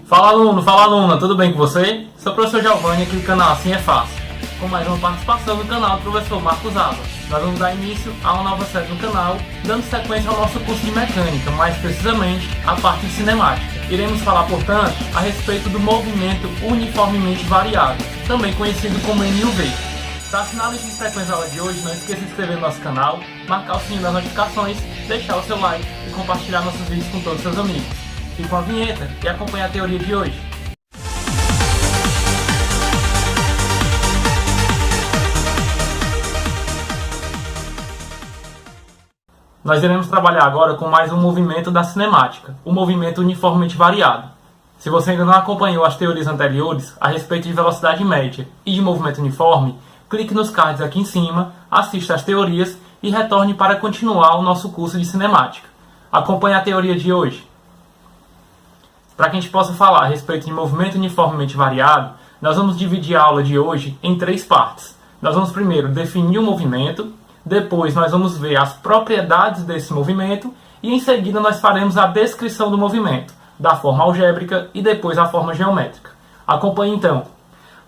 Fala aluno, fala aluna, tudo bem com você? Sou o professor Giovanni aqui do canal Assim é Fácil, com mais uma participação no canal do professor Marcos Ava. Nós vamos dar início a uma nova série no canal, dando sequência ao nosso curso de mecânica, mais precisamente a parte de cinemática. Iremos falar, portanto, a respeito do movimento uniformemente variado, também conhecido como MUV. Para assinar a lista de frequência da aula de hoje, não esqueça de se inscrever no nosso canal, marcar o sininho das notificações, deixar o seu like e compartilhar nossos vídeos com todos os seus amigos. Fique com a vinheta e acompanhe a teoria de hoje. Nós iremos trabalhar agora com mais um movimento da cinemática, o movimento uniformemente variado. Se você ainda não acompanhou as teorias anteriores a respeito de velocidade média e de movimento uniforme, clique nos cards aqui em cima, assista às teorias e retorne para continuar o nosso curso de cinemática. Acompanhe a teoria de hoje. Para que a gente possa falar a respeito de movimento uniformemente variado, nós vamos dividir a aula de hoje em 3 partes. Nós vamos primeiro definir o movimento, depois nós vamos ver as propriedades desse movimento e em seguida nós faremos a descrição do movimento, da forma algébrica e depois a forma geométrica. Acompanhe então.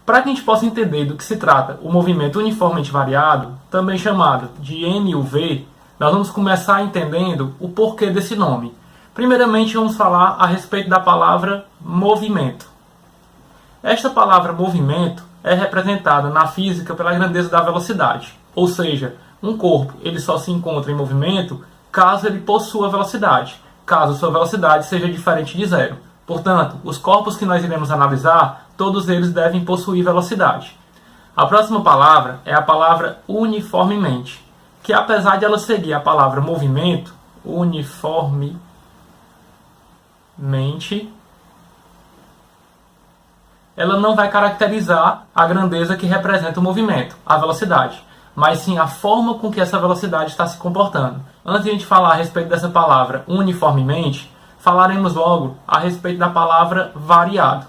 Para que a gente possa entender do que se trata o movimento uniformemente variado, também chamado de MUV, nós vamos começar entendendo o porquê desse nome. Primeiramente, vamos falar a respeito da palavra movimento. Esta palavra movimento é representada na física pela grandeza da velocidade. Ou seja, um corpo ele só se encontra em movimento caso ele possua velocidade, caso sua velocidade seja diferente de zero. Portanto, os corpos que nós iremos analisar, todos eles devem possuir velocidade. A próxima palavra é a palavra uniformemente, que apesar de ela seguir a palavra movimento, uniformemente, ela não vai caracterizar a grandeza que representa o movimento, a velocidade, mas sim a forma com que essa velocidade está se comportando. Antes de a gente falar a respeito dessa palavra uniformemente, falaremos logo a respeito da palavra variado,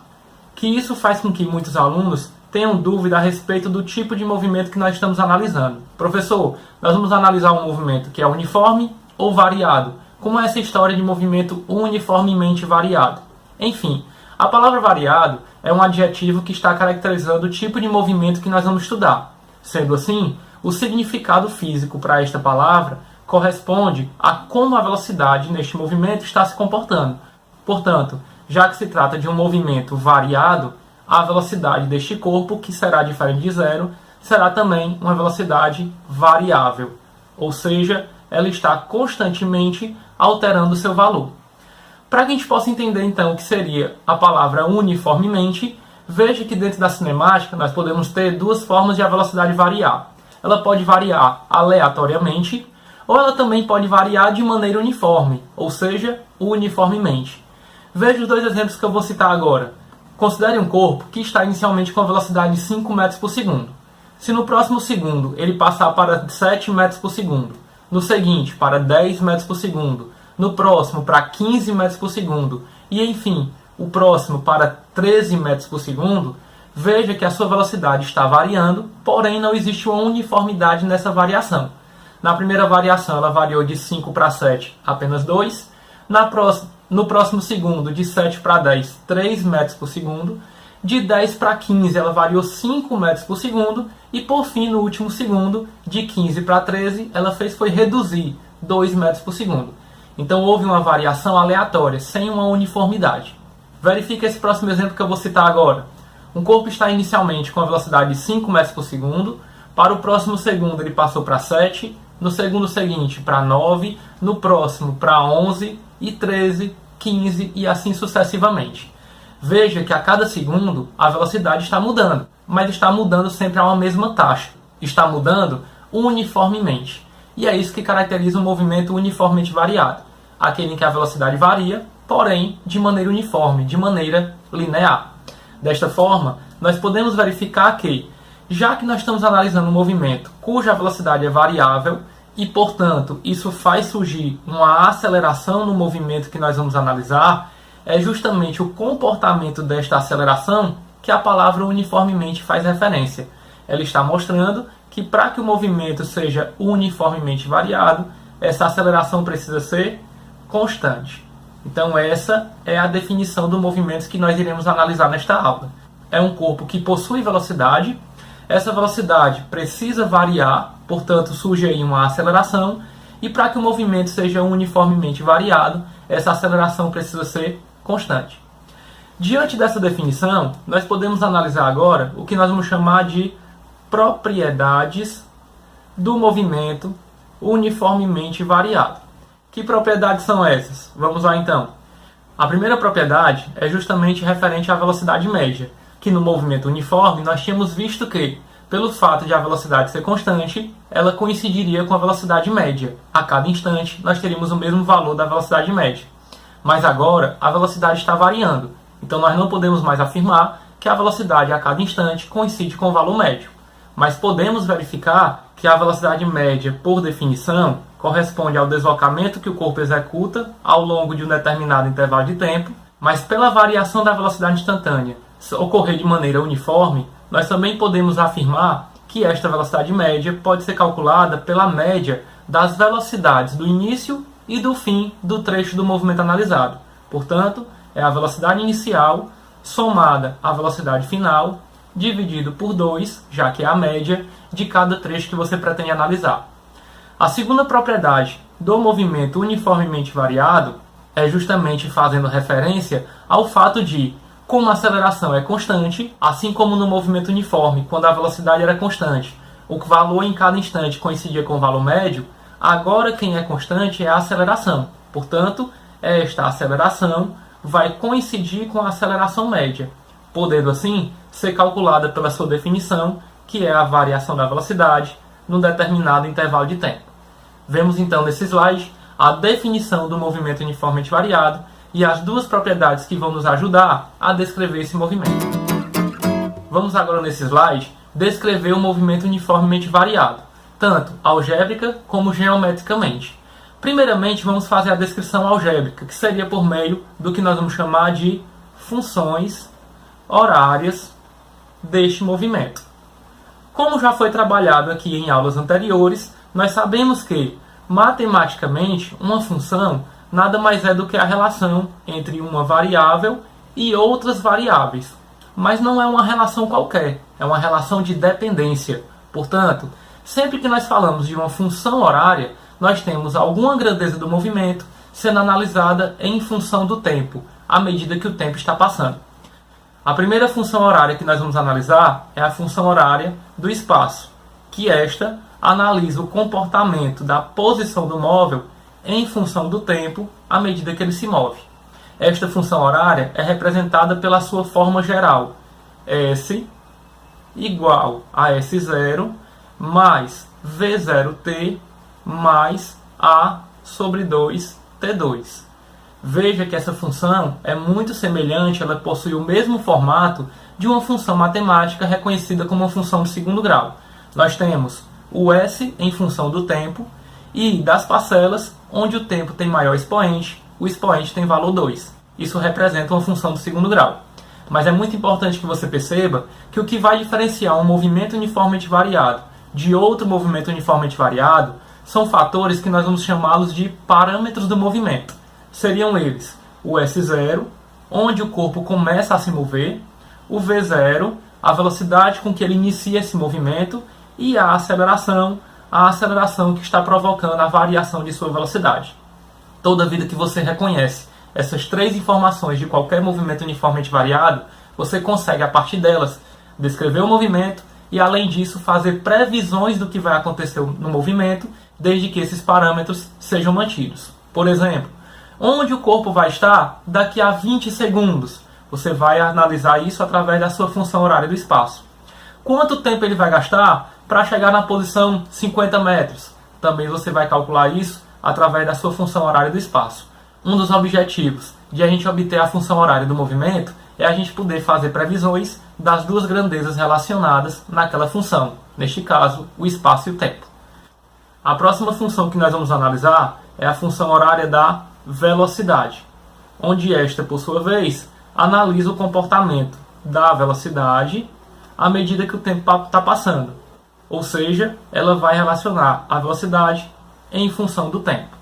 que isso faz com que muitos alunos tenham dúvida a respeito do tipo de movimento que nós estamos analisando. Professor, nós vamos analisar um movimento que é uniforme ou variado? Como é essa história de movimento uniformemente variado? Enfim, a palavra variado é um adjetivo que está caracterizando o tipo de movimento que nós vamos estudar. Sendo assim, o significado físico para esta palavra corresponde a como a velocidade neste movimento está se comportando. Portanto, já que se trata de um movimento variado, a velocidade deste corpo, que será diferente de zero, será também uma velocidade variável. Ou seja, ela está constantemente alterando o seu valor. Para que a gente possa entender então o que seria a palavra uniformemente, veja que dentro da cinemática nós podemos ter 2 formas de a velocidade variar. Ela pode variar aleatoriamente, ou ela também pode variar de maneira uniforme, ou seja, uniformemente. Veja os 2 exemplos que eu vou citar agora. Considere um corpo que está inicialmente com a velocidade de 5 metros por segundo. Se no próximo segundo ele passar para 7 metros por segundo, no seguinte para 10 metros por segundo, no próximo para 15 metros por segundo e, enfim, o próximo para 13 metros por segundo, veja que a sua velocidade está variando, porém não existe uma uniformidade nessa variação. Na primeira variação ela variou de 5 para 7, apenas 2. No próximo segundo, de 7 para 10, 3 metros por segundo. De 10 para 15 ela variou 5 metros por segundo. E por fim, no último segundo, de 15 para 13, ela foi reduzir 2 metros por segundo. Então houve uma variação aleatória, sem uma uniformidade. Verifique esse próximo exemplo que eu vou citar agora. Um corpo está inicialmente com a velocidade de 5 metros por segundo. Para o próximo segundo ele passou para 7. No segundo seguinte para 9. No próximo para 11 e 13, 15 e assim sucessivamente. Veja que a cada segundo a velocidade está mudando, mas está mudando sempre a uma mesma taxa. Está mudando uniformemente. E é isso que caracteriza o movimento uniformemente variado. Aquele em que a velocidade varia, porém de maneira uniforme, de maneira linear. Desta forma, nós podemos verificar que, já que nós estamos analisando um movimento cuja velocidade é variável, e, portanto, isso faz surgir uma aceleração no movimento que nós vamos analisar, é justamente o comportamento desta aceleração que a palavra uniformemente faz referência. Ela está mostrando que para que o movimento seja uniformemente variado, essa aceleração precisa ser constante. Então essa é a definição do movimento que nós iremos analisar nesta aula. É um corpo que possui velocidade, essa velocidade precisa variar, portanto surge aí uma aceleração, e para que o movimento seja uniformemente variado, essa aceleração precisa ser constante. Diante dessa definição, nós podemos analisar agora o que nós vamos chamar de propriedades do movimento uniformemente variado. Que propriedades são essas? Vamos lá então. A primeira propriedade é justamente referente à velocidade média, que no movimento uniforme nós tínhamos visto que, pelo fato de a velocidade ser constante, ela coincidiria com a velocidade média. A cada instante nós teríamos o mesmo valor da velocidade média. Mas agora a velocidade está variando, então nós não podemos mais afirmar que a velocidade a cada instante coincide com o valor médio. Mas podemos verificar que a velocidade média, por definição, corresponde ao deslocamento que o corpo executa ao longo de um determinado intervalo de tempo, mas pela variação da velocidade instantânea ocorrer de maneira uniforme, nós também podemos afirmar que esta velocidade média pode ser calculada pela média das velocidades do início e do fim do trecho do movimento analisado. Portanto, é a velocidade inicial somada à velocidade final, dividido por 2, já que é a média de cada trecho que você pretende analisar. A segunda propriedade do movimento uniformemente variado é justamente fazendo referência ao fato de, como a aceleração é constante, assim como no movimento uniforme, quando a velocidade era constante, o valor em cada instante coincidia com o valor médio, agora quem é constante é a aceleração. Portanto, esta aceleração vai coincidir com a aceleração média, podendo assim ser calculada pela sua definição, que é a variação da velocidade num determinado intervalo de tempo. Vemos então nesse slide a definição do movimento uniformemente variado e as duas propriedades que vão nos ajudar a descrever esse movimento. Vamos agora nesse slide descrever o movimento uniformemente variado, tanto algébrica como geometricamente. Primeiramente vamos fazer a descrição algébrica, que seria por meio do que nós vamos chamar de funções horárias deste movimento. Como já foi trabalhado aqui em aulas anteriores, nós sabemos que, matematicamente, uma função nada mais é do que a relação entre uma variável e outras variáveis. Mas não é uma relação qualquer, é uma relação de dependência. Portanto, sempre que nós falamos de uma função horária, nós temos alguma grandeza do movimento sendo analisada em função do tempo, à medida que o tempo está passando. A primeira função horária que nós vamos analisar é a função horária do espaço, que esta analisa o comportamento da posição do móvel em função do tempo à medida que ele se move. Esta função horária é representada pela sua forma geral, S igual a S0 mais V0t mais A sobre 2T2. Veja que essa função é muito semelhante, ela possui o mesmo formato de uma função matemática reconhecida como uma função de segundo grau. Nós temos o S em função do tempo e das parcelas, onde o tempo tem maior expoente, o expoente tem valor 2. Isso representa uma função de segundo grau. Mas é muito importante que você perceba que o que vai diferenciar um movimento uniformemente variado de outro movimento uniformemente variado são fatores que nós vamos chamá-los de parâmetros do movimento. Seriam eles o S0, onde o corpo começa a se mover, o V0, a velocidade com que ele inicia esse movimento, e a aceleração que está provocando a variação de sua velocidade. Toda vida que você reconhece essas três informações de qualquer movimento uniformemente variado, você consegue, a partir delas, descrever o movimento e, além disso, fazer previsões do que vai acontecer no movimento, desde que esses parâmetros sejam mantidos. Por exemplo, onde o corpo vai estar daqui a 20 segundos? Você vai analisar isso através da sua função horária do espaço. Quanto tempo ele vai gastar para chegar na posição 50 metros? Também você vai calcular isso através da sua função horária do espaço. Um dos objetivos de a gente obter a função horária do movimento é a gente poder fazer previsões das duas grandezas relacionadas naquela função, neste caso, o espaço e o tempo. A próxima função que nós vamos analisar é a função horária da velocidade, onde esta, por sua vez, analisa o comportamento da velocidade à medida que o tempo está passando. Ou seja, ela vai relacionar a velocidade em função do tempo.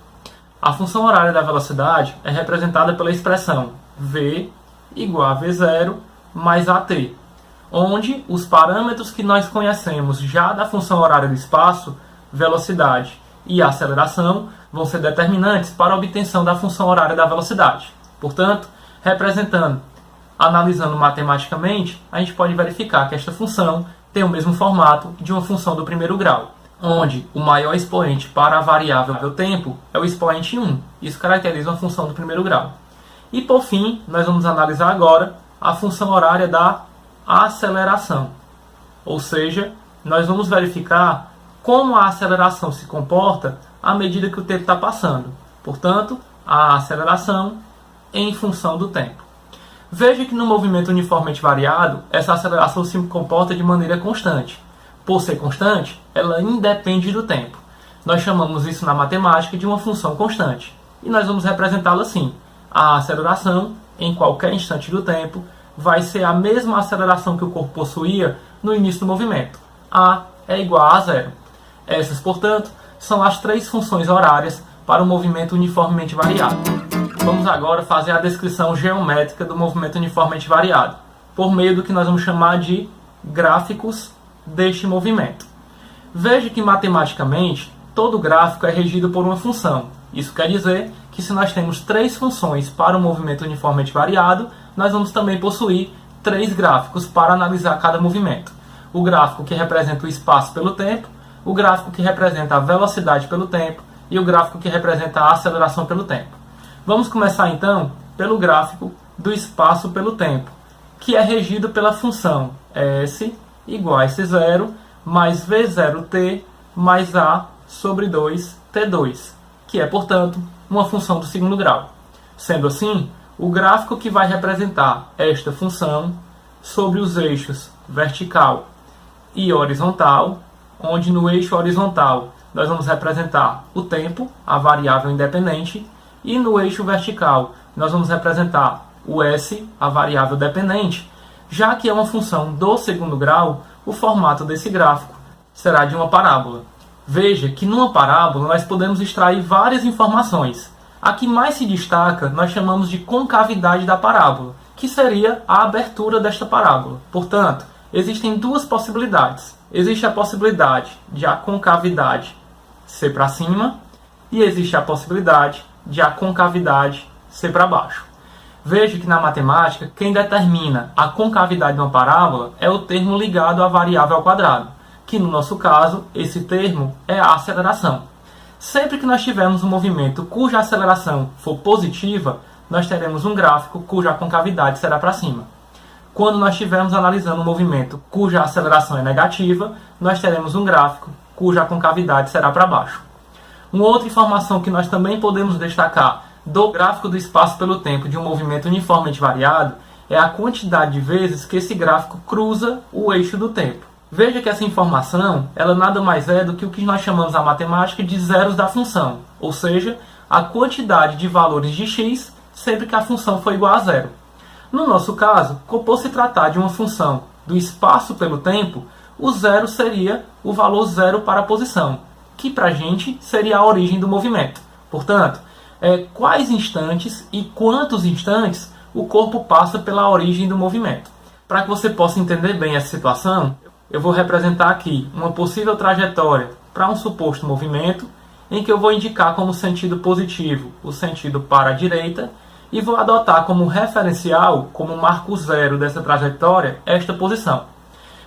A função horária da velocidade é representada pela expressão v igual a v0 mais at, onde os parâmetros que nós conhecemos já da função horária do espaço, velocidade e aceleração, vão ser determinantes para a obtenção da função horária da velocidade. Portanto, analisando matematicamente, a gente pode verificar que esta função tem o mesmo formato de uma função do primeiro grau, onde o maior expoente para a variável do tempo é o expoente 1. Isso caracteriza uma função do primeiro grau. E por fim, nós vamos analisar agora a função horária da aceleração. Ou seja, nós vamos verificar como a aceleração se comporta à medida que o tempo está passando. Portanto, a aceleração em função do tempo. Veja que no movimento uniformemente variado, essa aceleração se comporta de maneira constante. Por ser constante, ela independe do tempo. Nós chamamos isso na matemática de uma função constante. E nós vamos representá-la assim. A aceleração, em qualquer instante do tempo, vai ser a mesma aceleração que o corpo possuía no início do movimento. A é igual a zero. Essas, portanto, são as três funções horárias para o movimento uniformemente variado. Vamos agora fazer a descrição geométrica do movimento uniformemente variado, por meio do que nós vamos chamar de gráficos deste movimento. Veja que matematicamente, todo gráfico é regido por uma função. Isso quer dizer que se nós temos três funções para o movimento uniformemente variado, nós vamos também possuir três gráficos para analisar cada movimento. O gráfico que representa o espaço pelo tempo, o gráfico que representa a velocidade pelo tempo e o gráfico que representa a aceleração pelo tempo. Vamos começar então pelo gráfico do espaço pelo tempo, que é regido pela função S igual a S0 mais V0t mais A sobre 2t2, que é, portanto, uma função do segundo grau. Sendo assim, o gráfico que vai representar esta função sobre os eixos vertical e horizontal, onde no eixo horizontal nós vamos representar o tempo, a variável independente, e no eixo vertical nós vamos representar o S, a variável dependente. Já que é uma função do segundo grau, o formato desse gráfico será de uma parábola. Veja que numa parábola nós podemos extrair várias informações. A que mais se destaca nós chamamos de concavidade da parábola, que seria a abertura desta parábola. Portanto, existem duas possibilidades. Existe a possibilidade de a concavidade ser para cima e existe a possibilidade de a concavidade ser para baixo. Veja que na matemática, quem determina a concavidade de uma parábola é o termo ligado à variável ao quadrado, que no nosso caso, esse termo é a aceleração. Sempre que nós tivermos um movimento cuja aceleração for positiva, nós teremos um gráfico cuja concavidade será para cima. Quando nós estivermos analisando um movimento cuja aceleração é negativa, nós teremos um gráfico cuja concavidade será para baixo. Uma outra informação que nós também podemos destacar do gráfico do espaço pelo tempo de um movimento uniformemente variado é a quantidade de vezes que esse gráfico cruza o eixo do tempo. Veja que essa informação ela nada mais é do que o que nós chamamos na matemática de zeros da função, ou seja, a quantidade de valores de x sempre que a função for igual a zero. No nosso caso, por se tratar de uma função do espaço pelo tempo, o zero seria o valor zero para a posição, que para a gente seria a origem do movimento. Portanto, quais instantes e quantos instantes o corpo passa pela origem do movimento. Para que você possa entender bem essa situação, eu vou representar aqui uma possível trajetória para um suposto movimento, em que eu vou indicar como sentido positivo o sentido para a direita, e vou adotar como referencial, como marco zero dessa trajetória, esta posição.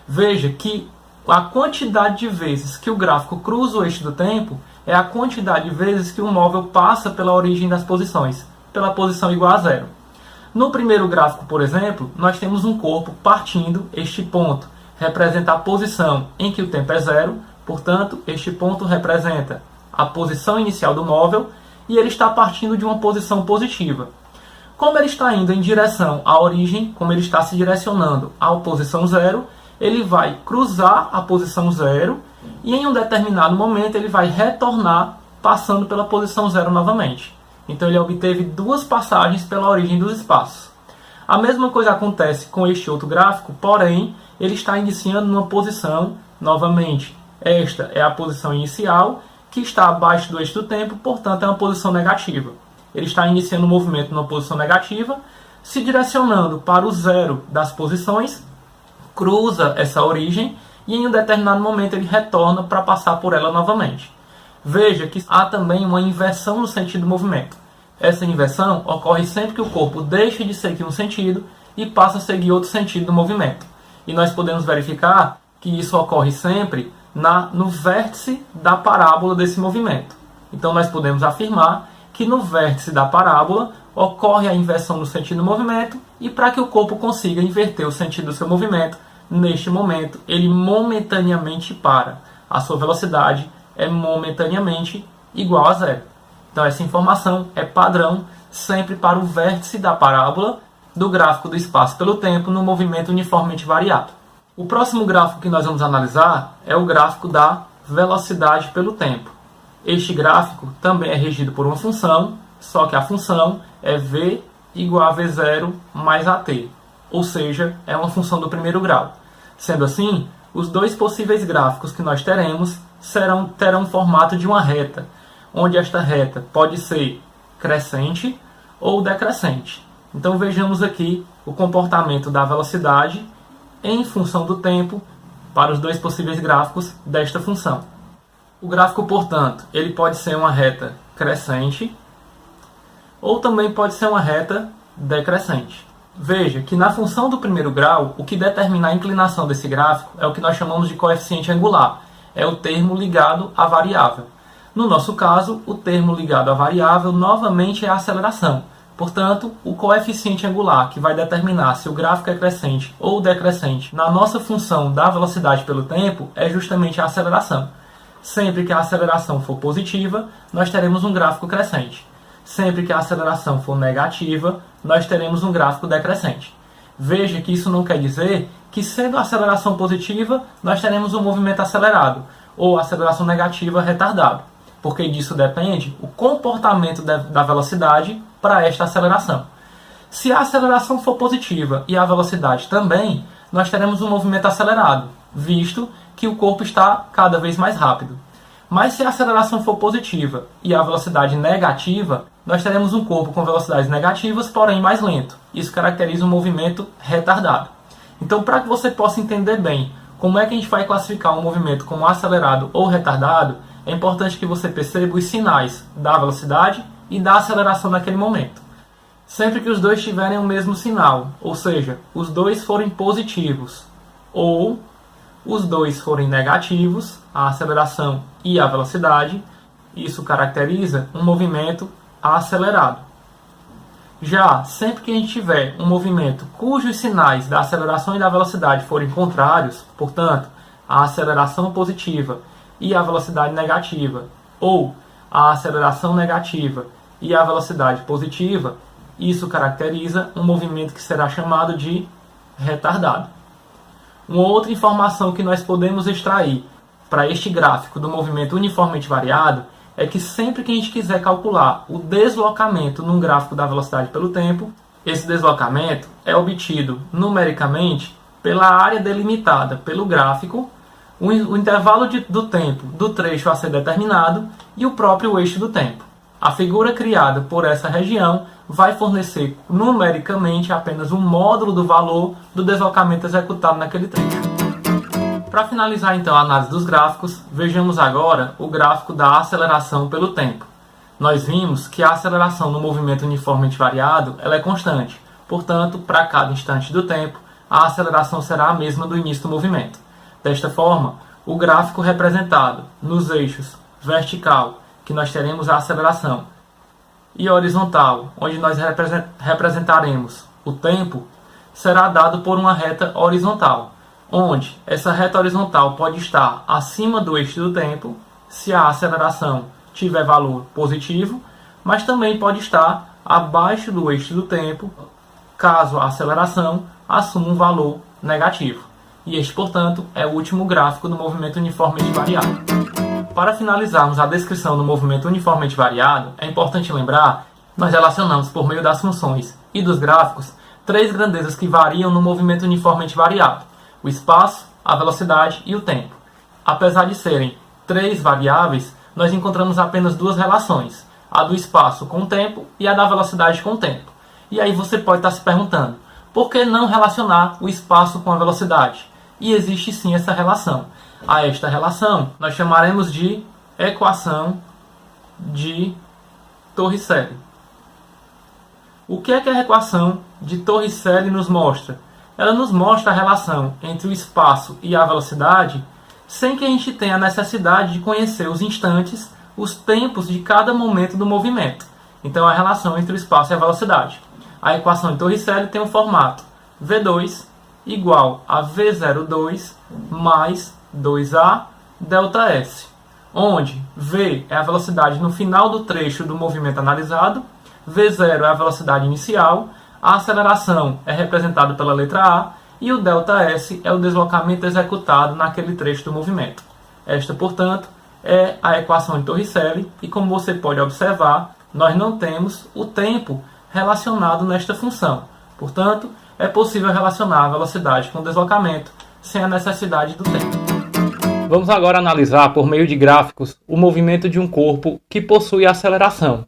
Veja que a quantidade de vezes que o gráfico cruza o eixo do tempo é a quantidade de vezes que o móvel passa pela origem das posições, pela posição igual a zero. No primeiro gráfico, por exemplo, nós temos um corpo partindo este ponto, representa a posição em que o tempo é zero, portanto, este ponto representa a posição inicial do móvel e ele está partindo de uma posição positiva. Como ele está indo em direção à origem, como ele está se direcionando à posição zero, ele vai cruzar a posição zero e em um determinado momento ele vai retornar passando pela posição zero novamente. Então ele obteve duas passagens pela origem dos espaços. A mesma coisa acontece com este outro gráfico, porém ele está iniciando numa posição, novamente, esta é a posição inicial, que está abaixo do eixo do tempo, portanto é uma posição negativa. Ele está iniciando o movimento numa posição negativa, se direcionando para o zero das posições, cruza essa origem e em um determinado momento ele retorna para passar por ela novamente. Veja que há também uma inversão no sentido do movimento. Essa inversão ocorre sempre que o corpo deixa de seguir um sentido e passa a seguir outro sentido do movimento. E nós podemos verificar que isso ocorre sempre no vértice da parábola desse movimento. Então nós podemos afirmar que no vértice da parábola ocorre a inversão no sentido do movimento e para que o corpo consiga inverter o sentido do seu movimento, neste momento ele momentaneamente para. A sua velocidade é momentaneamente igual a zero. Então essa informação é padrão sempre para o vértice da parábola do gráfico do espaço pelo tempo no movimento uniformemente variado. O próximo gráfico que nós vamos analisar é o gráfico da velocidade pelo tempo. Este gráfico também é regido por uma função, só que a função é v igual a v0 mais at, ou seja, é uma função do primeiro grau. Sendo assim, os dois possíveis gráficos que nós teremos terão o formato de uma reta, onde esta reta pode ser crescente ou decrescente. Então vejamos aqui o comportamento da velocidade em função do tempo para os dois possíveis gráficos desta função. O gráfico, portanto, ele pode ser uma reta crescente ou também pode ser uma reta decrescente. Veja que na função do primeiro grau, o que determina a inclinação desse gráfico é o que nós chamamos de coeficiente angular. É o termo ligado à variável. No nosso caso, o termo ligado à variável novamente é a aceleração. Portanto, o coeficiente angular que vai determinar se o gráfico é crescente ou decrescente na nossa função da velocidade pelo tempo é justamente a aceleração. Sempre que a aceleração for positiva, nós teremos um gráfico crescente. Sempre que a aceleração for negativa, nós teremos um gráfico decrescente. Veja que isso não quer dizer que, sendo a aceleração positiva, nós teremos um movimento acelerado, ou aceleração negativa retardado, porque disso depende o comportamento da velocidade para esta aceleração. Se a aceleração for positiva e a velocidade também, nós teremos um movimento acelerado, visto que o corpo está cada vez mais rápido. Mas se a aceleração for positiva e a velocidade negativa, nós teremos um corpo com velocidades negativas, porém mais lento. Isso caracteriza um movimento retardado. Então, para que você possa entender bem como é que a gente vai classificar um movimento como acelerado ou retardado, é importante que você perceba os sinais da velocidade e da aceleração naquele momento. Sempre que os dois tiverem o mesmo sinal, ou seja, os dois forem positivos, ou os dois forem negativos, a aceleração e a velocidade, isso caracteriza um movimento acelerado. Já sempre que a gente tiver um movimento cujos sinais da aceleração e da velocidade forem contrários, portanto, a aceleração positiva e a velocidade negativa, ou a aceleração negativa e a velocidade positiva, isso caracteriza um movimento que será chamado de retardado. Uma outra informação que nós podemos extrair para este gráfico do movimento uniformemente variado é que sempre que a gente quiser calcular o deslocamento num gráfico da velocidade pelo tempo, esse deslocamento é obtido numericamente pela área delimitada pelo gráfico, o intervalo do tempo do trecho a ser determinado e o próprio eixo do tempo. A figura criada por essa região vai fornecer numericamente apenas um módulo do valor do deslocamento executado naquele trecho. Para finalizar então a análise dos gráficos, vejamos agora o gráfico da aceleração pelo tempo. Nós vimos que a aceleração no movimento uniformemente variado ela é constante, portanto, para cada instante do tempo, a aceleração será a mesma do início do movimento. Desta forma, o gráfico representado nos eixos vertical, que nós teremos a aceleração, e horizontal, onde nós representaremos o tempo, será dado por uma reta horizontal, onde essa reta horizontal pode estar acima do eixo do tempo, se a aceleração tiver valor positivo, mas também pode estar abaixo do eixo do tempo, caso a aceleração assuma um valor negativo. E este, portanto, é o último gráfico do movimento uniformemente variado. Para finalizarmos a descrição do movimento uniformemente variado, é importante lembrar que nós relacionamos por meio das funções e dos gráficos três grandezas que variam no movimento uniformemente variado: o espaço, a velocidade e o tempo. Apesar de serem três variáveis, nós encontramos apenas duas relações, a do espaço com o tempo e a da velocidade com o tempo. E aí você pode estar se perguntando, por que não relacionar o espaço com a velocidade? E existe sim essa relação. A esta relação nós chamaremos de equação de Torricelli. O que é que a equação de Torricelli nos mostra? Ela nos mostra a relação entre o espaço e a velocidade sem que a gente tenha a necessidade de conhecer os instantes, os tempos de cada momento do movimento. Então, a relação entre o espaço e a velocidade. A equação de Torricelli tem um formato V2 igual a V02 mais 2A ΔS, onde V é a velocidade no final do trecho do movimento analisado, V0 é a velocidade inicial, a aceleração é representada pela letra A e o ΔS é o deslocamento executado naquele trecho do movimento. Esta, portanto, é a equação de Torricelli e, como você pode observar, nós não temos o tempo relacionado nesta função. Portanto, é possível relacionar a velocidade com o deslocamento sem a necessidade do tempo. Vamos agora analisar, por meio de gráficos, o movimento de um corpo que possui aceleração.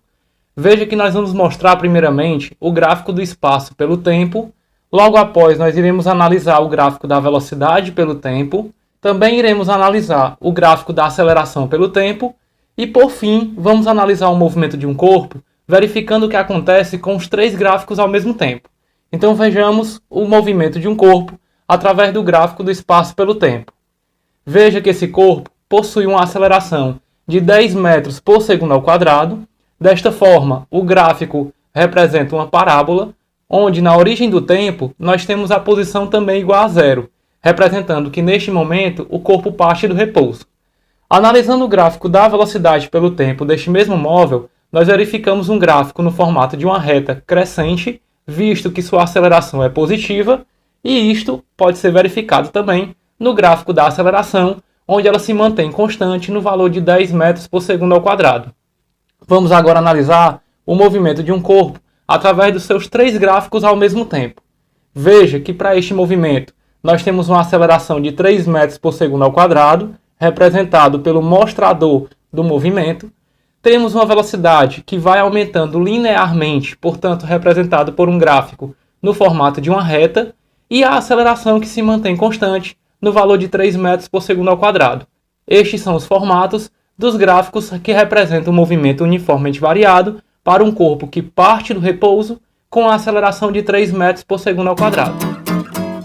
Veja que nós vamos mostrar primeiramente o gráfico do espaço pelo tempo, logo após nós iremos analisar o gráfico da velocidade pelo tempo, também iremos analisar o gráfico da aceleração pelo tempo e, por fim, vamos analisar o movimento de um corpo, verificando o que acontece com os três gráficos ao mesmo tempo. Então vejamos o movimento de um corpo através do gráfico do espaço pelo tempo. Veja que esse corpo possui uma aceleração de 10 metros por segundo ao quadrado. Desta forma, o gráfico representa uma parábola, onde na origem do tempo nós temos a posição também igual a zero, representando que neste momento o corpo parte do repouso. Analisando o gráfico da velocidade pelo tempo deste mesmo móvel, nós verificamos um gráfico no formato de uma reta crescente, visto que sua aceleração é positiva, e isto pode ser verificado também no gráfico da aceleração, onde ela se mantém constante no valor de 10 metros por segundo ao quadrado. Vamos agora analisar o movimento de um corpo através dos seus três gráficos ao mesmo tempo. Veja que para este movimento nós temos uma aceleração de 3 metros por segundo ao quadrado, representado pelo mostrador do movimento. Temos uma velocidade que vai aumentando linearmente, portanto representado por um gráfico no formato de uma reta, e a aceleração que se mantém constante no valor de 3 metros por segundo ao quadrado. Estes são os formatos dos gráficos que representam o movimento uniformemente variado para um corpo que parte do repouso com a aceleração de 3 metros por segundo ao quadrado.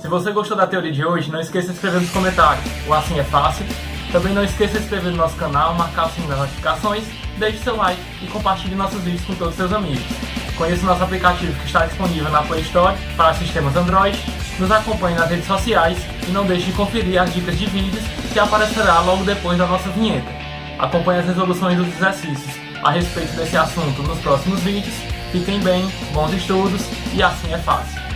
Se você gostou da teoria de hoje, não esqueça de escrever nos comentários. O Assim é Fácil. Também não esqueça de se inscrever no nosso canal, marcar o sininho das notificações, deixe seu like e compartilhe nossos vídeos com todos os seus amigos. Conheça o nosso aplicativo que está disponível na Play Store para sistemas Android, nos acompanhe nas redes sociais e não deixe de conferir as dicas de vídeos que aparecerá logo depois da nossa vinheta. Acompanhe as resoluções dos exercícios a respeito desse assunto nos próximos vídeos. Fiquem bem, bons estudos e assim é fácil.